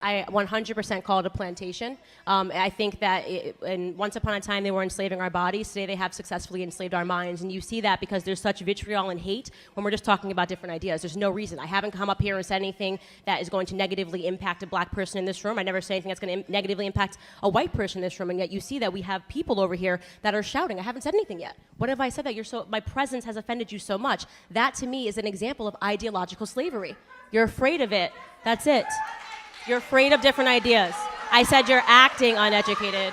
I 100% call it a plantation. I think that and once upon a time they were enslaving our bodies. Today they have successfully enslaved our minds. And you see that because there's such vitriol and hate when we're just talking about different ideas. There's no reason. I haven't come up here and said anything that is going to negatively impact a black person in this room. I never say anything that's going to negatively impact a white person in this room. And yet you see that we have people over here that are shouting. I haven't said anything yet. What have I said that my presence has offended you so much? That to me is an example of ideological slavery. You're afraid of it. That's it. You're afraid of different ideas. I said you're acting uneducated.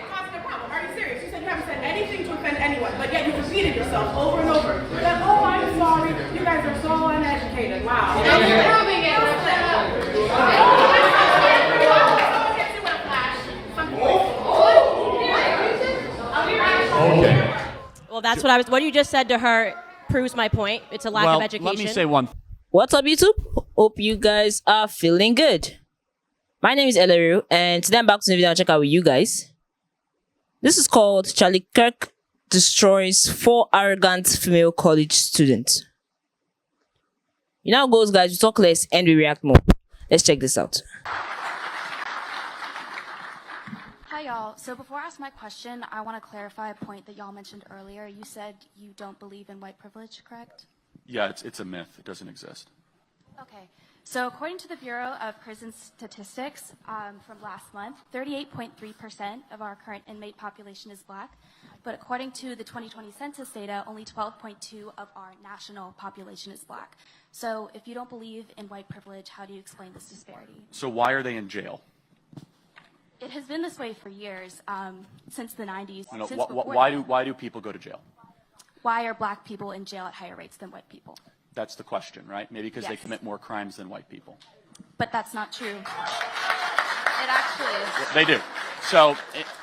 What's the problem? Are you serious? You said you haven't said anything to offend anyone, but yet you repeated yourself over and over. That, oh, I'm sorry. You guys are so uneducated. Wow. You're proving it. Okay. Well, that's what you just said to her proves my point. It's a lack of education. Let me say one thing. What's up, YouTube? Hope you guys are feeling good. My name is Ellery, and today I'm back to the video and check out with you guys. This is called Charlie Kirk destroys 4 arrogant female college students. You know how it goes, guys. We talk less and we react more. Let's check this out. Hi, y'all. So before I ask my question, I want to clarify a point that y'all mentioned earlier. You said you don't believe in white privilege, correct? Yeah, it's a myth. It doesn't exist. Okay. So according to the Bureau of Prison Statistics from last month, 38.3% of our current inmate population is black. But according to the 2020 census data, only 12.2% of our national population is black. So if you don't believe in white privilege, how do you explain this disparity? So why are they in jail? It has been this way for years, since the 90s. No, since why do people go to jail? Why are black people in jail at higher rates than white people? That's the question, right? Maybe because they Yes. commit more crimes than white people. But that's not true. It actually is. They do. So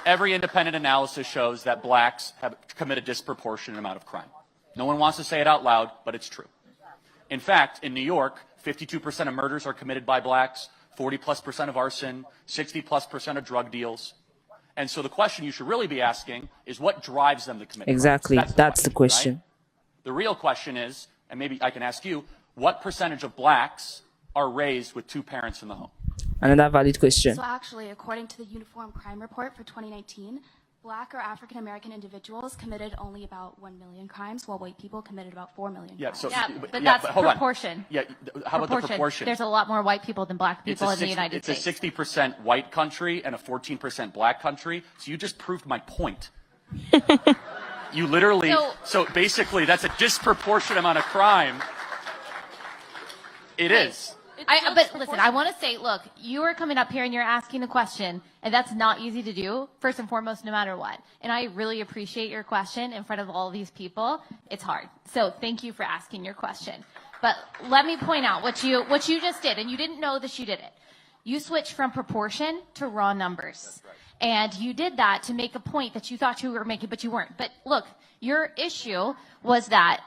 every independent analysis shows that blacks have committed a disproportionate amount of crime. No one wants to say it out loud, but it's true. In fact, in New York, 52% of murders are committed by blacks, 40+% of arson, 60+% of drug deals. And so the question you should really be asking is what drives them to commit crimes? Exactly. That's the question. Right? The real question is, and maybe I can ask you, what percentage of blacks are raised with 2 parents in the home? Another valid question. So actually, according to the Uniform Crime Report for 2019, black or African American individuals committed only about 1 million crimes, while white people committed about 4 million crimes. But that's hold on. proportion. Yeah, how about the proportion? There's a lot more white people than black people in the United States. It's a 60% white country and a 14% black country. So you just proved my point. You literally, so basically that's a disproportionate amount of crime. It is. But listen, I want to say, look, you are coming up here and you're asking a question, and that's not easy to do, first and foremost, no matter what. And I really appreciate your question in front of all these people. It's hard. So thank you for asking your question. But let me point out what you just did, and you didn't know that you did it. You switched from proportion to raw numbers. And you did that to make a point that you thought you were making, but you weren't. But look, your issue was that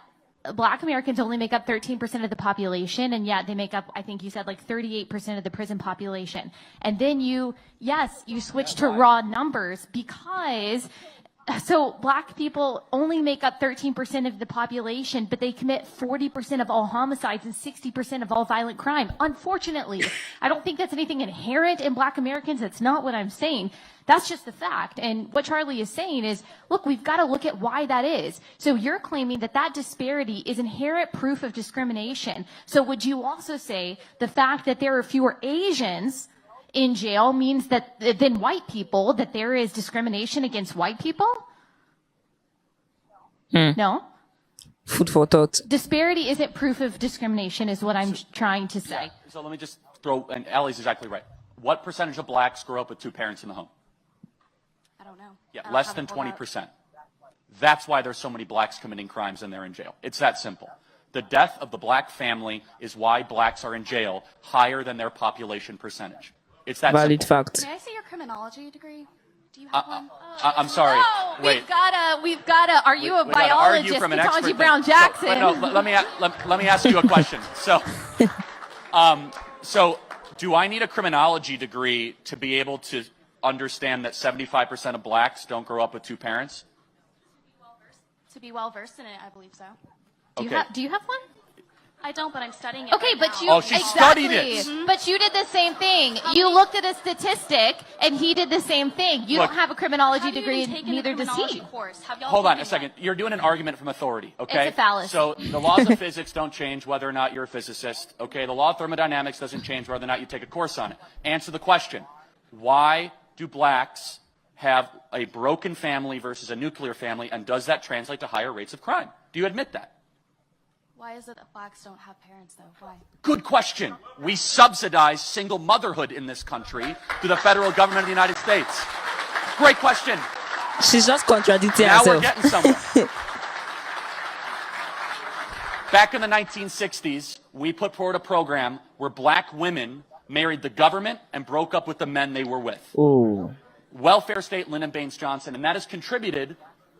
black Americans only make up 13% of the population, and yet they make up, I think you said, like 38% of the prison population. And then you switched to raw numbers because, so black people only make up 13% of the population, but they commit 40% of all homicides and 60% of all violent crime. Unfortunately, I don't think that's anything inherent in black Americans. That's not what I'm saying. That's just the fact. And what Charlie is saying is, look, we've got to look at why that is. So you're claiming that that disparity is inherent proof of discrimination. So would you also say the fact that there are fewer Asians in jail means that than white people, that there is discrimination against white people? No? Food for thought. Disparity isn't proof of discrimination is what I'm trying to say. So let me just throw, and Allie's exactly right. What percentage of blacks grow up with 2 parents in the home? I don't know. Yeah, less than 20%. That's why there's so many blacks committing crimes and they're in jail. It's that simple. The death of the black family is why blacks are in jail higher than their population percentage. It's that Valid simple. fact. May I see your criminology degree? Do you have one? I'm sorry. Oh, Wait. we've gotta, are you a We gotta argue biologist, from an Ketanji expert Brown thing. Jackson? So, no, let me ask you a question. So do I need a criminology degree to be able to understand that 75% of blacks don't grow up with 2 parents? To be well versed in it, I believe so. Do you have one? I don't, but I'm studying it. Okay, right but now. you Oh, she studied it. But you did the same thing. You looked at a statistic, and he did the same thing. You Look, don't have a criminology Have you degree, even taken neither a does criminology he. course? Have y'all Hold on taken a second. one? You're doing an argument from authority, okay? It's a fallacy. So the laws of physics don't change whether or not you're a physicist, okay? The law of thermodynamics doesn't change whether or not you take a course on it. Answer the question. Why do blacks have a broken family versus a nuclear family, and does that translate to higher rates of crime? Do you admit that? Why is it that blacks don't have parents, though? Why? Good question. We subsidize single motherhood in this country through the federal government of the United States. Great question. She's just contradicting Now we're herself. getting somewhere. Back in the 1960s, we put forward a program where black women married the government and broke up with the men they were with. Oh. Welfare state, Lyndon Baines Johnson, and that has contributed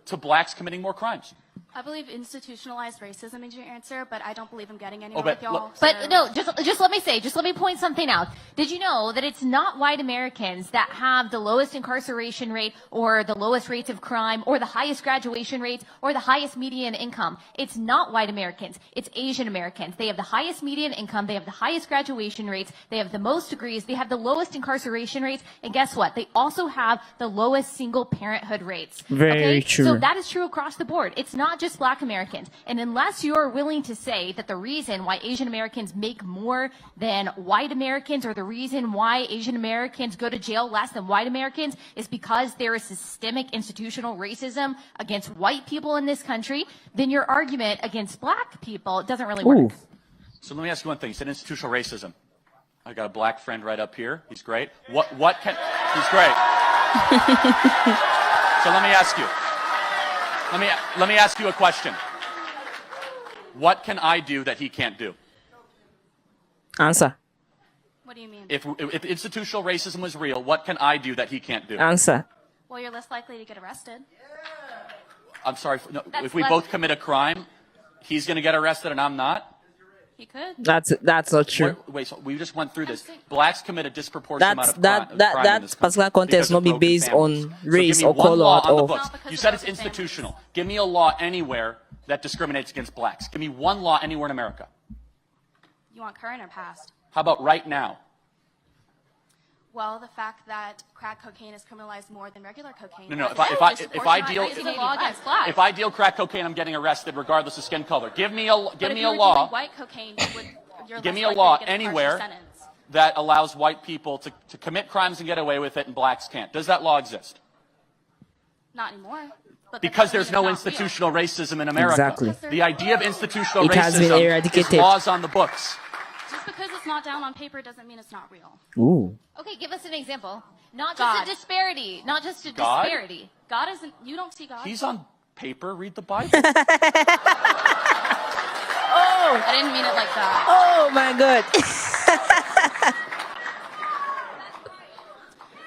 to blacks committing more crimes. I believe institutionalized racism is your answer, but I don't believe I'm getting anywhere but with y'all. look- But so- no, just let me point something out. Did you know that it's not white Americans that have the lowest incarceration rate or the lowest rates of crime or the highest graduation rates or the highest median income? It's not white Americans. It's Asian Americans. They have the highest median income. They have the highest graduation rates. They have the most degrees. They have the lowest incarceration rates. And guess what? They also have the lowest single parenthood rates. Very true. So that is true across the board. It's not just black Americans. And unless you're willing to say that the reason why Asian Americans make more than white Americans, or the reason why Asian Americans go to jail less than white Americans is because there is systemic institutional racism against white people in this country, then your argument against black people doesn't really work. Ooh. So let me ask you one thing. You said institutional racism. I got a black friend right up here. He's great. What can, he's great. So let me ask you. Let me ask you a question. What can I do that he can't do? Answer. What do you mean? If institutional racism was real, what can I do that he can't do? Answer. Well, you're less likely to get arrested. I'm sorry. No, That's if we less- both commit a crime, he's going to get arrested and I'm not? He could. That's not true. Wait, so we just went through this. Blacks commit a disproportionate amount of crime in That this country particular context because not of be broken based families. on So race give me or one color law at on the all. books. Not because You of said it's broken families. institutional. Give me a law anywhere that discriminates against blacks. Give me one law anywhere in America. You want current or past? How about right now? Well, the fact that crack cocaine is criminalized more than regular cocaine. No, Is if I disproportionate deal racism law against blacks. if I deal crack cocaine, I'm getting arrested regardless of skin color. Give me a But if you were law. dealing white cocaine, you're Give less me a likely law to get a harsher anywhere sentence. that allows white people to commit crimes and get away with it, and blacks can't. Does that law exist? Not anymore. But that Because doesn't there's mean no it's not real. institutional racism in America. Exactly. The idea of institutional It has been racism eradicated. is laws on the books. Just because it's not down on paper doesn't mean it's not real. Ooh. Okay, give us an example. Not just God. a disparity. Not just a God? disparity. God isn't. You don't see God. He's on paper. Read the Bible. I didn't mean it like that. Oh my god.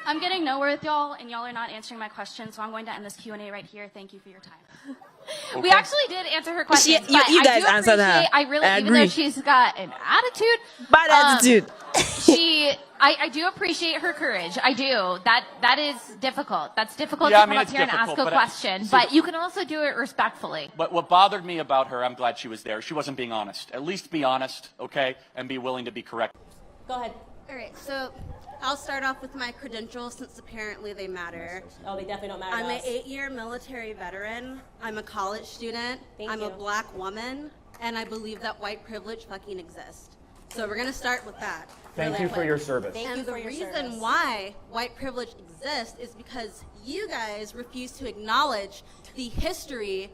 I'm getting nowhere with y'all, and y'all are not answering my question, so I'm going to end this Q&A right here. Thank you for your time. We actually did answer her question. you guys answered her. I really, I even though agree. she's got an attitude, Bad attitude. I do appreciate her courage. I do. That is difficult. That's difficult Yeah, to I come mean, up it's here and ask difficult, a but question, see, but you can also do it respectfully. But what bothered me about her, I'm glad she was there. She wasn't being honest. At least be honest, okay, and be willing to be correct. Go ahead. All right, so I'll start off with my credentials since apparently they matter. Oh, they definitely don't matter I'm to an us. 8-year military veteran. I'm a college student. Thank I'm you. a black woman, and I believe that white privilege fucking exists. So we're gonna start with that. Thank really you for quick. your service. Thank And you the for your reason service. why white privilege exists is because you guys refuse to acknowledge the history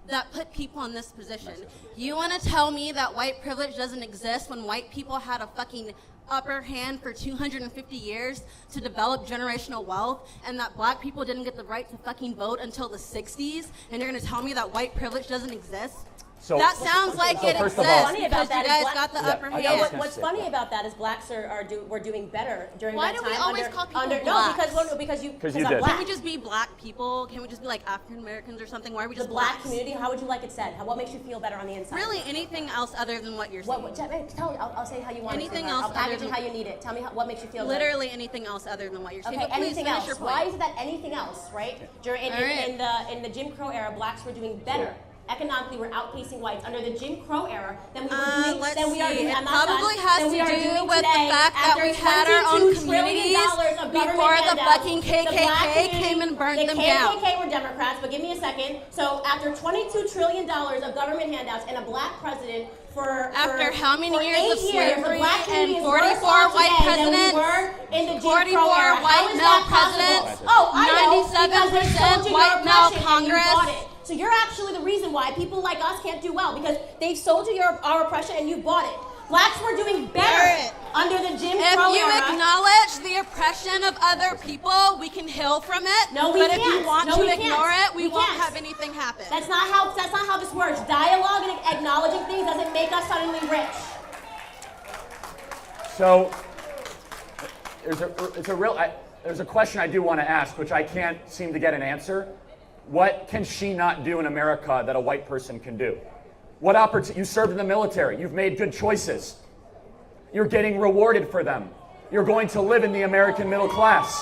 that put people in this position. You want to tell me that white privilege doesn't exist when white people had a fucking upper hand for 250 years to develop generational wealth, and that black people didn't get the right to fucking vote until the 60s, and you're going to tell me that white privilege doesn't exist? So- That sounds like so it first of exists all- Funny about because you that is guys black- got the Yeah, upper I hand. got What, it. what's funny about that is blacks we're doing better during Why that do time. we always under, call people under, blacks? No, because you 'Cause you I'm did. black. Can we just be black people? Can we just be like African Americans or something? Why are we the just black blacks? community? How would you like it said? What makes you feel better on the inside? Really, anything else other than what you're saying? Tell me. I'll say how you want Anything it. else I'll package other it than- how you need it. Tell me what makes you feel Literally anything else other than what you're better. saying. Okay, But please anything finish else? your point. Why is that anything else? Right? During All right. in the Jim Crow era, blacks were doing better economically we're outpacing whites under the Jim Crow era than we were doing. Let's than we are see. doing. It I'm not probably done, has than to we are do doing with the today fact that after we had our own $22 trillion communities of government before the handouts. fucking The black KKK community- came and burned them The down. KKK were Democrats, but give me a second. So after $22 trillion of government handouts and a black president After how many for years of 8 years, the slavery black community and is worse 44 off white today than we presidents, were in the Jim 44 Crow era. How white is male that possible? presidents, Oh, I know, because they 97% sold you white your male oppression and Congress. you bought it. So you're actually the reason why people like us can't do well, because they've sold you our oppression and you bought it. Blacks were doing better under the Jim Crow If you era. acknowledge the oppression of other people, we can heal from it. No, we but can't. if you want No, to we ignore can't. it, we We won't can't. have anything happen. That's not how this works. Dialogue and acknowledging things doesn't make us suddenly rich. So there's a question I do want to ask, which I can't seem to get an answer. What can she not do in America that a white person can do? What opportunity? You served in the military. You've made good choices. You're getting rewarded for them. You're going to live in the American middle class.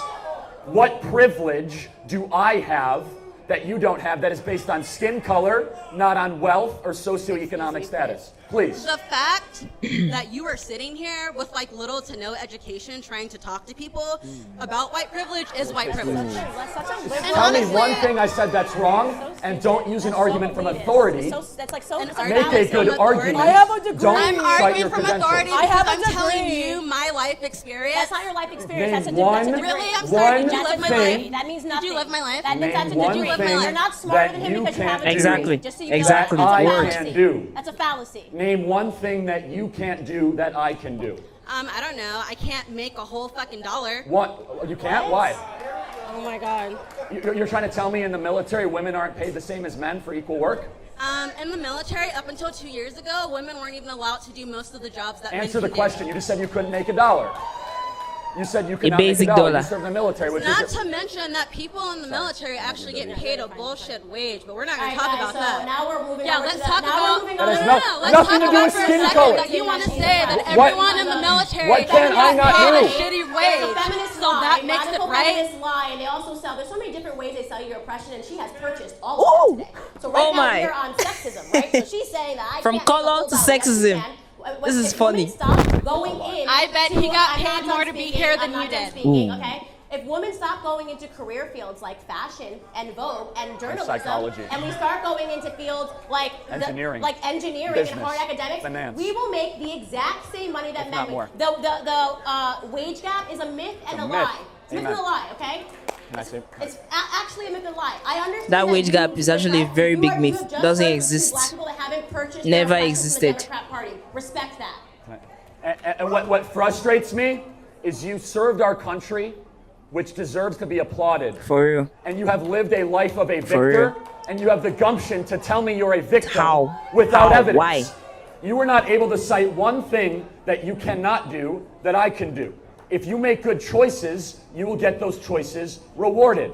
What privilege do I have that you don't have that is based on skin color, not on wealth or socioeconomic status? Please. The fact that you are sitting here with like little to no education trying to talk to people about white privilege is white privilege. Tell me one thing I said that's wrong, and don't use an argument from authority. That's like so. Make a good argument. I have a Don't I'm cite arguing your from credentials. authority because I'm telling you my life experience. That's not your life experience. Name That's a one- Really? I'm one sorry. Did you live my thing- life? That means nothing. Did you live my life? That means that's a Name one degree. thing You're not smarter that than him you because you can't have a do. degree. Exactly. Just so you Exactly. know, I that's a can fallacy. do. That's a fallacy. Name one thing that you can't do that I can do. I don't know. I can't make a whole fucking dollar. What? You can't? Why? Oh my God. You're trying to tell me in the military women aren't paid the same as men for equal work? In the military, up until 2 years ago, women weren't even allowed to do most of the jobs that men Answer the can question. do. You just said you couldn't make a dollar. You said you could A not make basic a dollar. dollar. You served in the military, which Not is to mention that people in the military actually get paid a bullshit wage, but we're not going All to right, talk guys, about so that. now we're moving Yeah, over let's to talk now about. we're moving That over has to no- Let's nothing talk to do about with for a skin second color. that you want to say that What- everyone in the military what can I not paid a do? shitty It's a wage, feminist so lie, that makes it radical right. feminist lie, and they also sell. There's so many different ways they sell you your oppression, and she has purchased all of them today. So right Oh now my. we're on sexism, right? So she's saying that I From can't make a color whole to dollar. Yes, you sexism. can. This is If women funny. stop going in I bet to- he got I'm not paid done more to be speaking, here I'm than not you done did. speaking, okay? If women stop going into career fields like fashion and Vogue and journalism, psychology. and we start going into fields like Engineering. engineering Business. and hard academics, Finance. we will make the exact same money that If men not make. more. The wage gap is a myth and a a myth. lie. It's a myth Amen. and a lie, okay? Can I say? It's actually a myth and a lie. I understand That wage you- gap is actually a that very you big are- myth. you have just Doesn't heard exist. Black people that haven't purchased Never their oppression from the existed. Democrat Party. Respect that. And what frustrates me is you served our country, which deserves to be applauded. For real. And you have lived a life of a For victor, real. and you have the gumption to tell me you're a victim How? without How? evidence. Why? You were not able to cite one thing that you cannot do that I can do. If you make good choices, you will get those choices rewarded.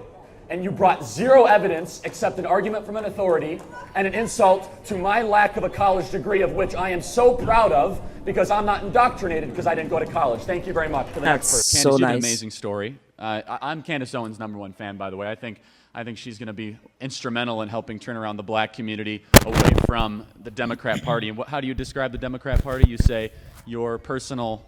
And you brought zero evidence except an argument from an authority and an insult to my lack of a college degree, of which I am so proud of because I'm not indoctrinated because I didn't go to college. Thank you very much for the That's next person. so Candace, you have an nice. amazing story. I'm Candace Owens' #1 fan, by the way. I think she's going to be instrumental in helping turn around the black community away from the Democrat Party. And how do you describe the Democrat Party? You say your personal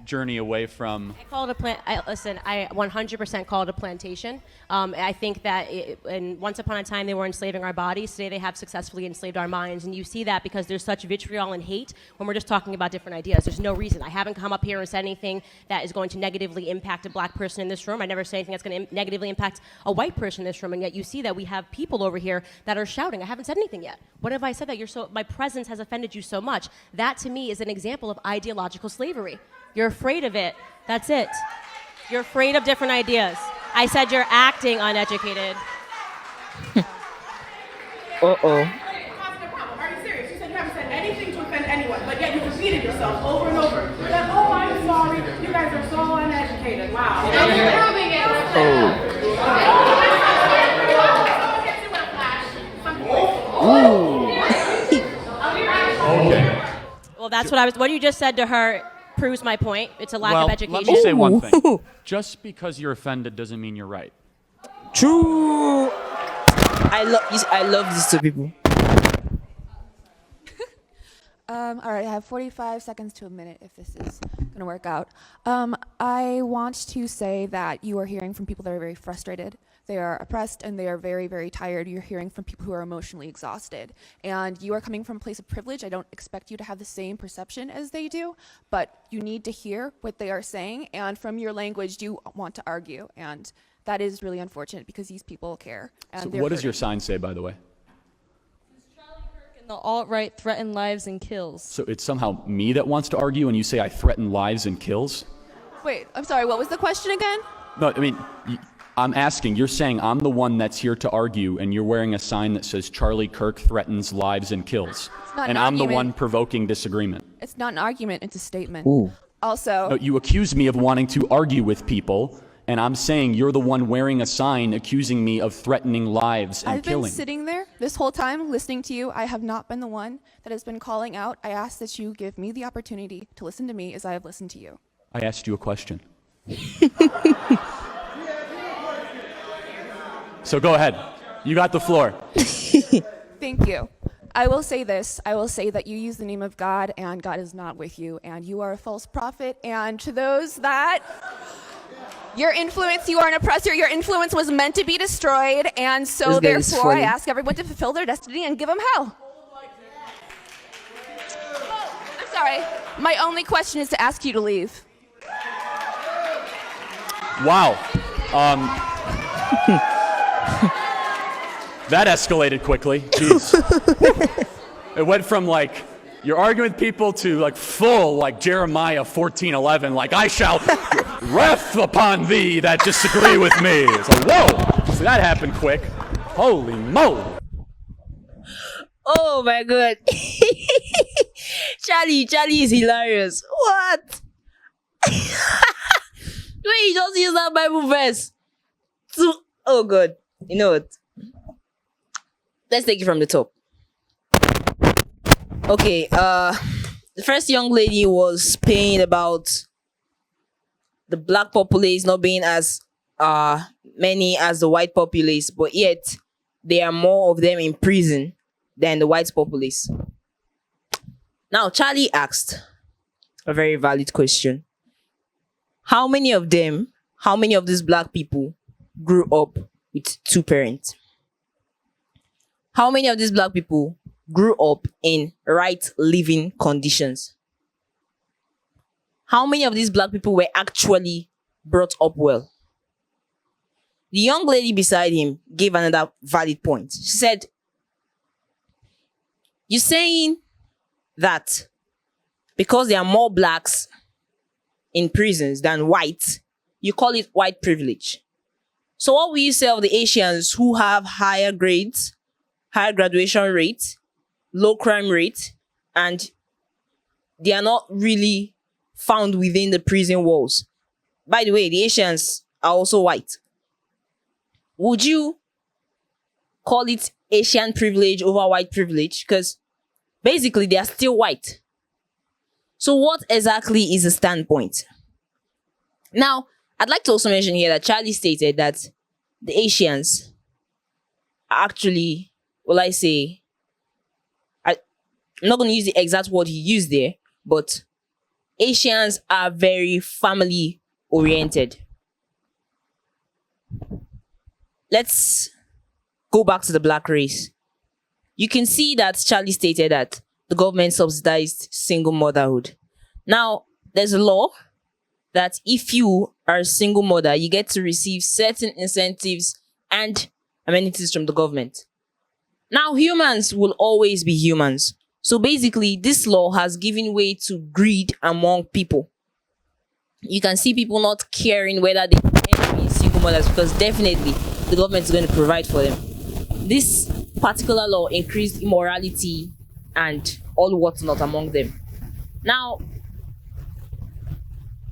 journey away from. I call it listen, I 100% call it a plantation. I think that and once upon a time they were enslaving our bodies. Today they have successfully enslaved our minds. And you see that because there's such vitriol and hate when we're just talking about different ideas. There's no reason. I haven't come up here and said anything that is going to negatively impact a black person in this room. I never say anything that's going to negatively impact a white person in this room. And yet you see that we have people over here that are shouting. I haven't said anything yet. What have I said that my presence has offended you so much? That to me is an example of ideological slavery. You're afraid of it. That's it. You're afraid of different ideas. I said you're acting uneducated. Uh-oh. Causing a problem. Are you serious? You said you haven't said anything to offend anyone, but yet you repeated yourself over and over. That, oh, I'm sorry. You guys are so uneducated. Wow. Well, that's what you just said to her proves my point. It's a lack of education. Let me say one thing. Just because you're offended doesn't mean you're right. True. I love these two people. All right, I have 45 seconds to a minute if this is going to work out. I want to say that you are hearing from people that are very frustrated. They are oppressed and they are very, very tired. You're hearing from people who are emotionally exhausted. And you are coming from a place of privilege. I don't expect you to have the same perception as they do, but you need to hear what they are saying. And from your language, you want to argue. And that is really unfortunate because these people care. And So they're what does your hurting. sign say, by the way? And the alt-right threaten lives and kills. So it's somehow me that wants to argue, and you say I threaten lives and kills? Wait, I'm sorry, what was the question again? No, I mean, I'm asking, you're saying I'm the one that's here to argue, and you're wearing a sign that says Charlie Kirk threatens lives and kills. not And an I'm the argument. one provoking disagreement. It's not an argument, it's a statement. Ooh. Also, No, you accuse me of wanting to argue with people, and I'm saying you're the one wearing a sign accusing me of threatening lives and I've been killing. sitting there this whole time listening to you. I have not been the one that has been calling out. I ask that you give me the opportunity to listen to me as I have listened to you. I asked you a question. So go ahead. You got the floor. Thank you. I will say this. I will say that you use the name of God, and God is not with you, and you are a false prophet. And to those that your influence, you are an oppressor. Your influence was meant to be destroyed, and so This guy is therefore I funny. ask everyone to fulfill their destiny and give them hell. Oh, I'm sorry. My only question is to ask you to leave. Wow. That escalated quickly. Jeez. It went from like you're arguing with people to like full like Jeremiah 14:11, like I shall wrath upon thee that disagree with me. It's like whoa. So that happened quick. Holy moly. Oh my god. Charlie is hilarious. What? Wait, you just use that Bible verse. Oh god. You know what? Let's take it from the top. Okay, the first young lady was saying about the black populace not being as many as the white populace, but yet there are more of them in prison than the white populace. Now, Charlie asked a very valid question. How many of these black people grew up with two parents? How many of these black people grew up in right living conditions? How many of these black people were actually brought up well? The young lady beside him gave another valid point. She said, you're saying that because there are more blacks in prisons than whites, you call it white privilege. So what will you say of the Asians who have higher grades, higher graduation rate, low crime rate, and they are not really found within the prison walls? By the way, the Asians are also white. Would you call it Asian privilege over white privilege? Because basically they are still white. So what exactly is the standpoint? Now, I'd like to also mention here that Charlie stated that the Asians are actually, I'm not going to use the exact word he used there, but Asians are very family oriented. Let's go back to the black race. You can see that Charlie stated that the government subsidized single motherhood. Now, there's a law that if you are a single mother, you get to receive certain incentives and amenities from the government. Now, humans will always be humans. So basically, this law has given way to greed among people. You can see people not caring whether they can be single mothers because definitely the government is going to provide for them. This particular law increased immorality and all whatnot among them. Now,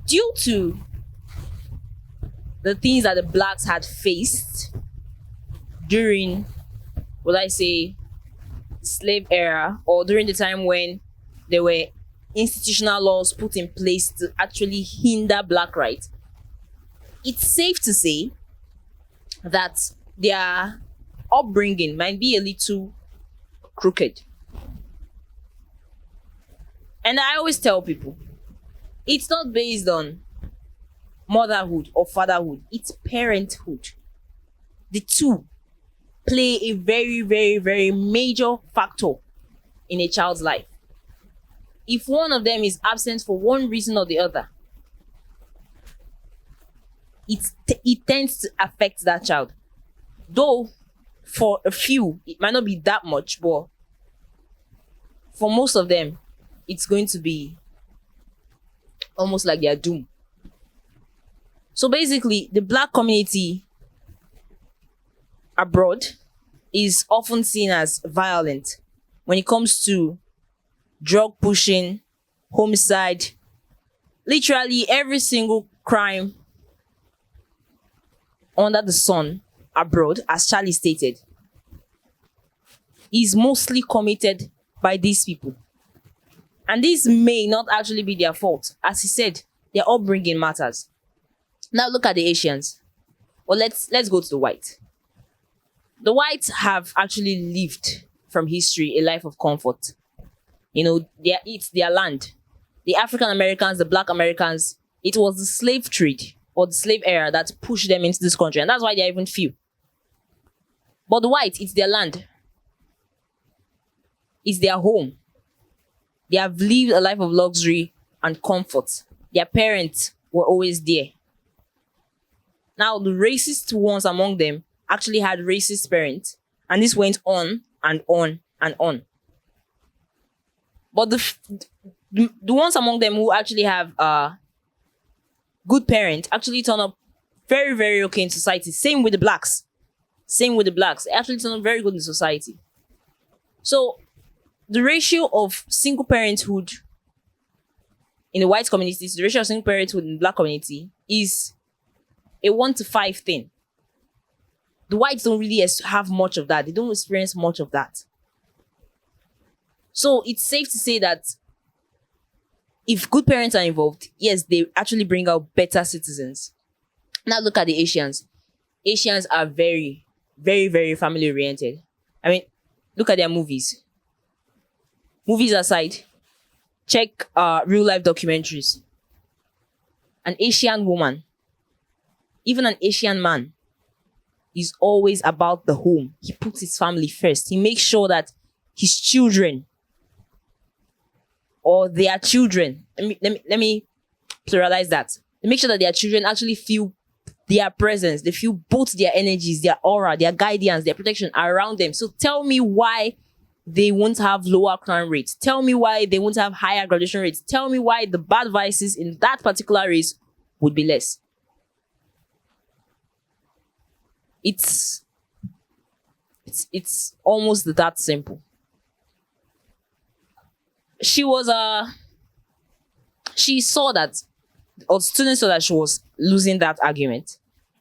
due to the things that the blacks had faced during, slave era, or during the time when there were institutional laws put in place to actually hinder black rights, it's safe to say that their upbringing might be a little crooked. And I always tell people, it's not based on motherhood or fatherhood, it's parenthood. The two play a very, very, very major factor in a child's life. If one of them is absent for one reason or the other, it tends to affect that child. Though for a few, it might not be that much, but for most of them, it's going to be almost like their doom. So basically, the black community abroad is often seen as violent when it comes to drug pushing, homicide, literally every single crime under the sun abroad, as Charlie stated, is mostly committed by these people. And this may not actually be their fault. As he said, their upbringing matters. Now look at the Asians. Well, let's go to the white. The whites have actually lived from history a life of comfort. You know, it's their land. The African Americans, the black Americans, it was the slave trade or the slave era that pushed them into this country. And that's why they're even few. But the whites, it's their land. It's their home. They have lived a life of luxury and comfort. Their parents were always there. Now, the racist ones among them actually had racist parents. And this went on and on and on. But the ones among them who actually have good parents actually turn up very, very okay in society. Same with the blacks. They actually turn up very good in society. So, the ratio of single parenthood in the white communities, the ratio of single parenthood in the black community is a 1-to-5 thing. The whites don't really have much of that. They don't experience much of that. So it's safe to say that if good parents are involved, yes, they actually bring out better citizens. Now look at the Asians. Asians are very, very, very family oriented. I mean, look at their movies. Movies aside, check real life documentaries. An Asian woman, even an Asian man, is always about the home. He puts his family first. He makes sure that his children or their children, let me pluralize that. They make sure that their children actually feel their presence. They feel both their energies, their aura, their guidance, their protection around them. So tell me why they won't have lower crime rates. Tell me why they won't have higher graduation rates. Tell me why the bad vices in that particular race would be less. It's almost that simple. She saw that, or students saw that she was losing that argument,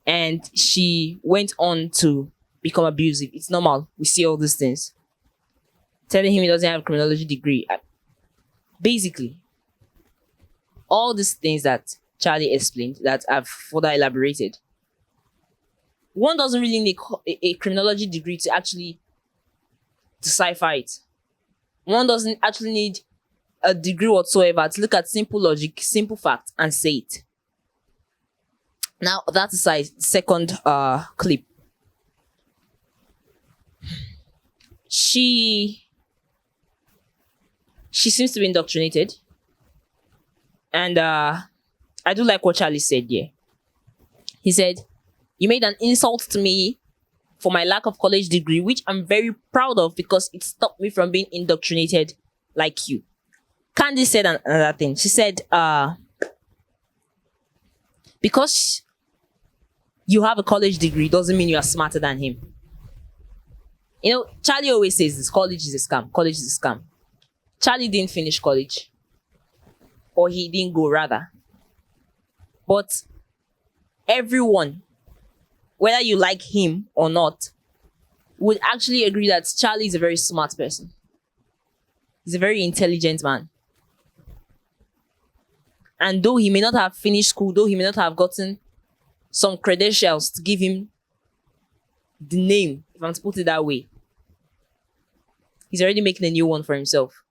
and she went on to become abusive. It's normal. We see all these things. Telling him he doesn't have a criminology degree. Basically, all these things that Charlie explained that I've further elaborated. One doesn't really need a criminology degree to actually decipher it. One doesn't actually need a degree whatsoever to look at simple logic, simple fact, and say it. Now, that aside, second clip. She seems to be indoctrinated. And I do like what Charlie said here. He said, "You made an insult to me for my lack of college degree, which I'm very proud of because it stopped me from being indoctrinated like you." Candy said another thing. She said, because you have a college degree doesn't mean you are smarter than him. You know, Charlie always says this, college is a scam. College is a scam. Charlie didn't finish college. Or he didn't go, rather. But everyone, whether you like him or not, would actually agree that Charlie is a very smart person. He's a very intelligent man. And though he may not have finished school, though he may not have gotten some credentials to give him the name, if I'm to put it that way, he's already making a new one for himself.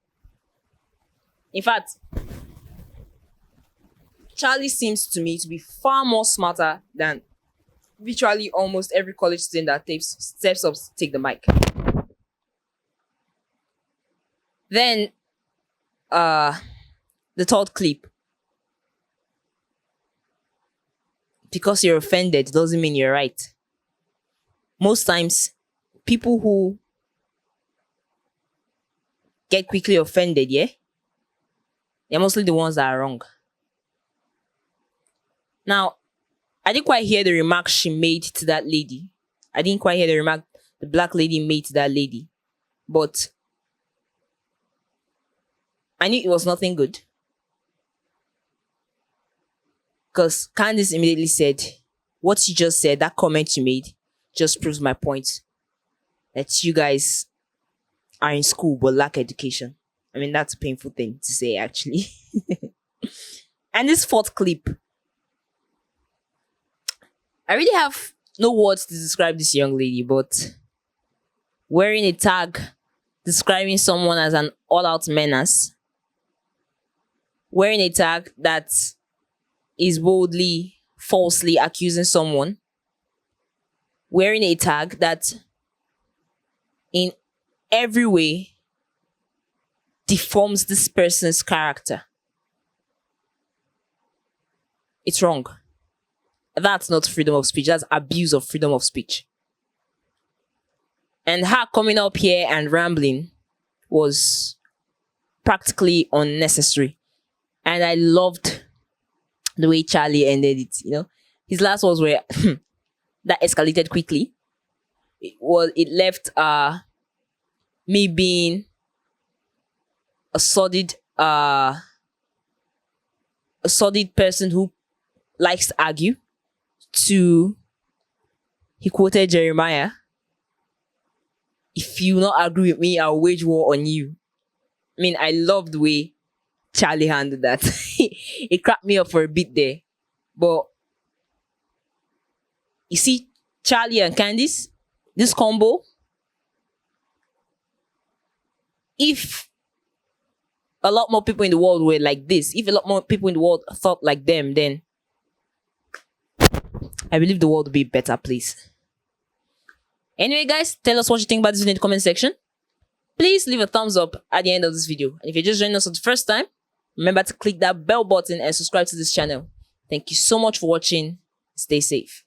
In fact, Charlie seems to me to be far more smarter than virtually almost every college student that steps up to take the mic. Then, the third clip. Because you're offended doesn't mean you're right. Most times, people who get quickly offended, yeah, they're mostly the ones that are wrong. Now, I didn't quite hear the remark she made to that lady. I didn't quite hear the remark the black lady made to that lady. But I knew it was nothing good. Because Candice immediately said, what you just said, that comment you made, just proves my point. That you guys are in school but lack education. I mean, that's a painful thing to say, actually. And this fourth clip, I really have no words to describe this young lady, but wearing a tag describing someone as an all-out menace, wearing a tag that is boldly, falsely accusing someone, wearing a tag that in every way deforms this person's character. It's wrong. That's not freedom of speech. That's abuse of freedom of speech. And her coming up here and rambling was practically unnecessary. And I loved the way Charlie ended it, you know. His last words were that escalated quickly. It left me being a sordid person who likes to argue, to, he quoted Jeremiah, if you not agree with me, I'll wage war on you. I mean, I love the way Charlie handled that. It cracked me up for a bit there. But you see, Charlie and Candice, this combo, if a lot more people in the world were like this, if a lot more people in the world thought like them, then I believe the world would be a better place. Anyway, guys, tell us what you think about this video in the comment section. Please leave a thumbs up at the end of this video. And if you're just joining us for the first time, remember to click that bell button and subscribe to this channel. Thank you so much for watching. Stay safe.